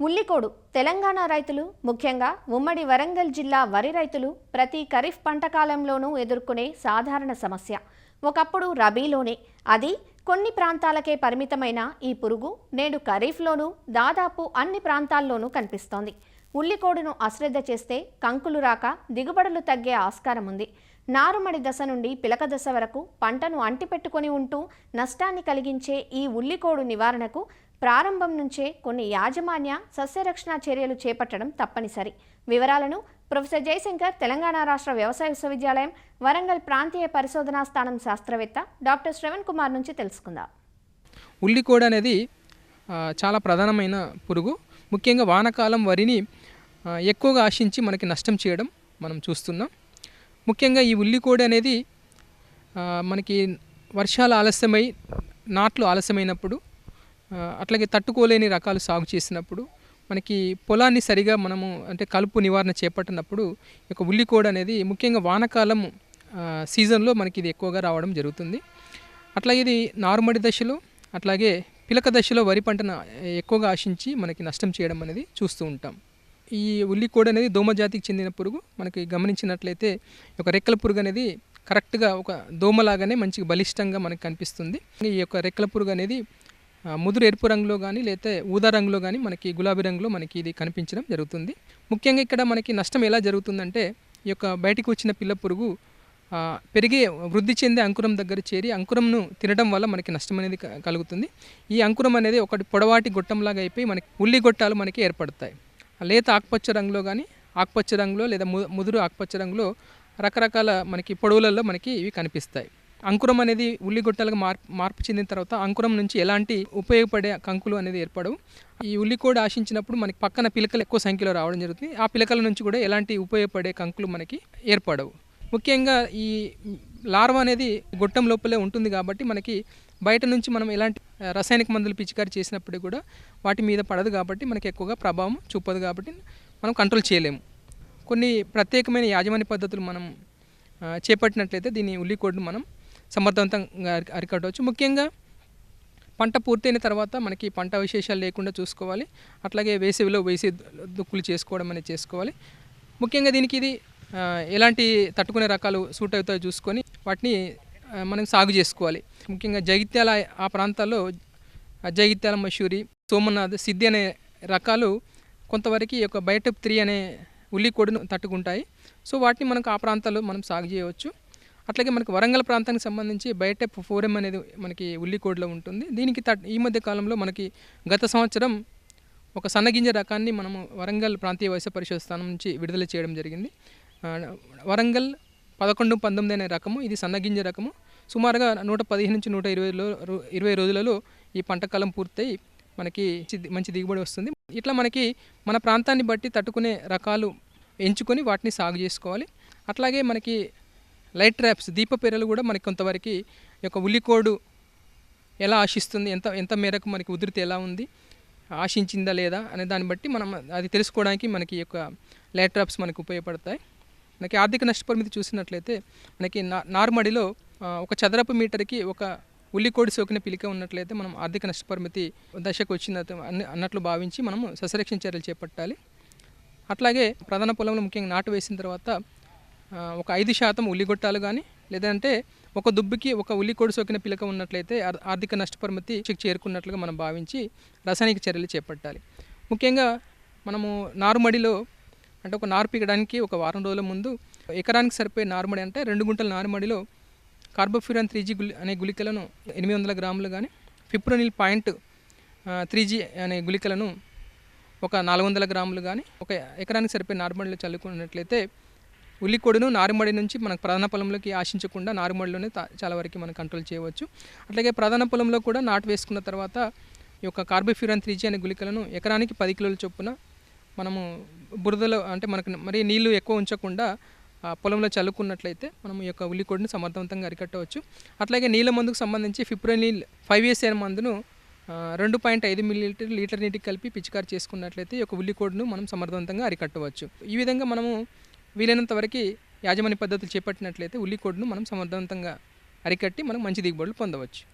ఉల్లికోడు తెలంగాణ రైతులు ముఖ్యంగా ఉమ్మడి వరంగల్ జిల్లా వరి రైతులు ప్రతి ఖరీఫ్ పంట కాలంలోనూ ఎదుర్కొనే సాధారణ సమస్య. ఒకప్పుడు రబీలోనే, అది కొన్ని ప్రాంతాలకే పరిమితమైన ఈ పురుగు నేడు ఖరీఫ్లోనూ దాదాపు అన్ని ప్రాంతాల్లోనూ కనిపిస్తోంది. ఉల్లికోడును అశ్రద్ధ చేస్తే కంకులు రాక దిగుబడులు తగ్గే ఆస్కారం ఉంది. నారుమడి దశ నుండి పిలక దశ వరకు పంటను అంటిపెట్టుకొని ఉంటూ నష్టాన్ని కలిగించే ఈ ఉల్లికోడు నివారణకు ప్రారంభం నుంచే కొన్ని యాజమాన్య సస్యరక్షణ చర్యలు చేపట్టడం తప్పనిసరి. వివరాలను ప్రొఫెసర్ జయశంకర్, తెలంగాణ రాష్ట్ర వ్యవసాయ విశ్వవిద్యాలయం వరంగల్ ప్రాంతీయ పరిశోధనా స్థానం శాస్త్రవేత్త డాక్టర్ శ్రవణ్ కుమార్ నుంచి తెలుసుకుందాం. ఉల్లికోడు అనేది చాలా ప్రధానమైన పురుగు. ముఖ్యంగా వానాకాలం వరిని ఎక్కువగా ఆశించి మనకి నష్టం చేయడం మనం చూస్తున్నాం. ముఖ్యంగా ఈ ఉల్లికోడు అనేది మనకి వర్షాలు ఆలస్యమై నాట్లు ఆలస్యమైనప్పుడు, అట్లాగే తట్టుకోలేని రకాలు సాగు చేసినప్పుడు, మనకి పొలాన్ని సరిగా మనము అంటే కలుపు నివారణ చేపట్టినప్పుడు ఈ ఉల్లికోడు అనేది ముఖ్యంగా వానాకాలం సీజన్లో మనకి ఇది ఎక్కువగా రావడం జరుగుతుంది. అట్లాగే ఇది నారుమడి దశలో అట్లాగే పిలక దశలో వరి పంటను ఎక్కువగా ఆశించి మనకి నష్టం చేయడం అనేది చూస్తూ ఉంటాం. ఈ ఉల్లికోడు అనేది దోమ జాతికి చెందిన పురుగు. మనకి గమనించినట్లయితే ఒక రెక్కల పురుగు అనేది కరెక్ట్గా ఒక దోమలాగానే మంచిగా బలిష్టంగా మనకు కనిపిస్తుంది. ఈ యొక్క రెక్కల పురుగు అనేది ముదురు ఎరుపు రంగులో కానీ లేకపోతే ఊదా రంగులో కానీ మనకి గులాబీ రంగులో మనకి ఇది కనిపించడం జరుగుతుంది. ముఖ్యంగా ఇక్కడ మనకి నష్టం ఎలా జరుగుతుందంటే, ఈ యొక్క బయటికి వచ్చిన పిల్ల పురుగు పెరిగే వృద్ధి చెందే అంకురం దగ్గర చేరి అంకురంను తినడం వల్ల మనకి నష్టం అనేది కలుగుతుంది. ఈ అంకురం అనేది ఒకటి పొడవాటి గొట్టంలాగా అయిపోయి మనకి ఉల్లి గొట్టాలు మనకి ఏర్పడతాయి. లేత ఆకుపచ్చ రంగులో కానీ ఆకుపచ్చ రంగులో లేదా ముదురు ఆకుపచ్చ రంగులో రకరకాల మనకి పొడవులలో మనకి ఇవి కనిపిస్తాయి. అంకురం అనేది ఉల్లిగొట్టాలుగా మార్పు చెందిన తర్వాత అంకురం నుంచి ఎలాంటి ఉపయోగపడే కంకులు అనేది ఏర్పడవు. ఈ ఉల్లికోడు ఆశించినప్పుడు మనకి పక్కన పిలకలు ఎక్కువ సంఖ్యలో రావడం జరుగుతుంది. ఆ పిలకల నుంచి కూడా ఎలాంటి ఉపయోగపడే కంకులు మనకి ఏర్పడవు. ముఖ్యంగా ఈ లార్వా అనేది గొట్టం లోపలే ఉంటుంది కాబట్టి మనకి బయట నుంచి మనం ఎలాంటి రసాయనిక మందులు పిచికారి చేసినప్పుడు కూడా వాటి మీద పడదు కాబట్టి మనకి ఎక్కువగా ప్రభావం చూపదు కాబట్టి మనం కంట్రోల్ చేయలేము. కొన్ని ప్రత్యేకమైన యాజమాన్య పద్ధతులు మనం చేపట్టినట్లయితే దీన్ని ఉల్లికోడును మనం సమర్థవంతంగా అరికట్టవచ్చు. ముఖ్యంగా పంట పూర్తయిన తర్వాత మనకి పంట విశేషాలు లేకుండా చూసుకోవాలి. అట్లాగే వేసవిలో వేసే దుక్కులు చేసుకోవడం అనేది చేసుకోవాలి. ముఖ్యంగా దీనికి ఇది ఎలాంటి తట్టుకునే రకాలు సూట్ అవుతాయో చూసుకొని వాటిని మనం సాగు చేసుకోవాలి. ముఖ్యంగా జగిత్యాల ఆ ప్రాంతాల్లో జగిత్యాల, మషూరి, సోమనాథ్, సిద్ధి అనే రకాలు కొంతవరకు ఒక బయోటైప్ 3 అనే ఉల్లికోడును తట్టుకుంటాయి. సో వాటిని మనకు ఆ ప్రాంతాల్లో మనం సాగు చేయవచ్చు. అట్లాగే మనకు వరంగల్ ప్రాంతానికి సంబంధించి బయోటైప్ 4M అనేది మనకి ఉల్లికోడులో ఉంటుంది. దీనికి ఈ మధ్య కాలంలో మనకి గత సంవత్సరం ఒక సన్నగింజ రకాన్ని మనము వరంగల్ ప్రాంతీయ వ్యవసాయ పరిశోధన స్థానం నుంచి విడుదల చేయడం జరిగింది. వరంగల్ 11-19 అనే రకము. ఇది సన్నగింజ రకము. సుమారుగా 115 నుంచి 120 రోజులలో ఈ పంటకాలం పూర్తయి మనకి మంచి దిగుబడి వస్తుంది. ఇట్లా మనకి మన ప్రాంతాన్ని బట్టి తట్టుకునే రకాలు ఎంచుకొని వాటిని సాగు చేసుకోవాలి. అట్లాగే మనకి లైట్ ట్రాప్స్, దీప పేరలు కూడా మనకి కొంతవరకు ఈ యొక్క ఉల్లికోడు ఎలా ఆశిస్తుంది, ఎంత మేరకు మనకి ఉధృతి ఎలా ఉంది, ఆశించిందా లేదా అనే దాన్ని బట్టి మనం అది తెలుసుకోవడానికి మనకి ఈ యొక్క లైట్ ట్రాప్స్ మనకు ఉపయోగపడతాయి. మనకి ఆర్థిక నష్టపరిమితి చూసినట్లయితే మనకి నారుమడిలో ఒక చదరపు మీటర్కి ఒక ఉల్లికోడి సోకిన పిలిక ఉన్నట్లయితే మనం ఆర్థిక నష్టపరిమితి దశకు వచ్చిన అన్నట్లు భావించి మనము సస్యరక్షణ చర్యలు చేపట్టాలి. అట్లాగే ప్రధాన పొలంలో ముఖ్యంగా నాటు వేసిన తర్వాత ఒక 5% ఉల్లిగొట్టాలు కానీ లేదంటే ఒక దుబ్బుకి ఒక ఉల్లికోడి సోకిన పిలక ఉన్నట్లయితే ఆర్థిక నష్టపరిమితి చేరుకున్నట్లుగా మనం భావించి రసాయనిక చర్యలు చేపట్టాలి. ముఖ్యంగా మనము నారుమడిలో అంటే ఒక నారు పీకడానికి ఒక వారం రోజుల ముందు ఎకరానికి సరిపోయే నారుమడి అంటే 2 గుంటల నారుమడిలో కార్బోఫ్యూరాన్ 3G అనే గుళికలను 800 గ్రాములు కానీ ఫిప్రోనిల్ 0.3G అనే గుళికలను ఒక 400 గ్రాములు కానీ ఒక ఎకరానికి సరిపోయే నారుమడిలో చల్లుకున్నట్లయితే ఉల్లికోడును నారుమడి నుంచి మనకు ప్రధాన పొలంలోకి ఆశించకుండా నారుమడిలోనే చాలా వరకు మనం కంట్రోల్ చేయవచ్చు. అట్లాగే ప్రధాన పొలంలో కూడా నాటు వేసుకున్న తర్వాత ఈ యొక్క కార్బోఫ్యూరాన్ 3G అనే గుళికలను ఎకరానికి 10 కిలోల చొప్పున మనము బురదలో అంటే మనకు మరి నీళ్లు ఎక్కువ ఉంచకుండా పొలంలో చల్లుకున్నట్లయితే మనం ఈ యొక్క ఉల్లికోడును సమర్థవంతంగా అరికట్టవచ్చు. అట్లాగే నీళ్ళ మందుకు సంబంధించి ఫిప్రోనిల్ 5S అనే మందును 2.5 ml లీటర్ నీటికి కలిపి పిచికారి చేసుకున్నట్లయితే ఈ యొక్క ఉల్లికోడును మనం సమర్థవంతంగా అరికట్టవచ్చు. ఈ విధంగా మనము వీలైనంత వరకు యాజమాన్య పద్ధతులు చేపట్టినట్లయితే ఉల్లికోడును మనం సమర్థవంతంగా అరికట్టి మనం మంచి దిగుబడులు పొందవచ్చు.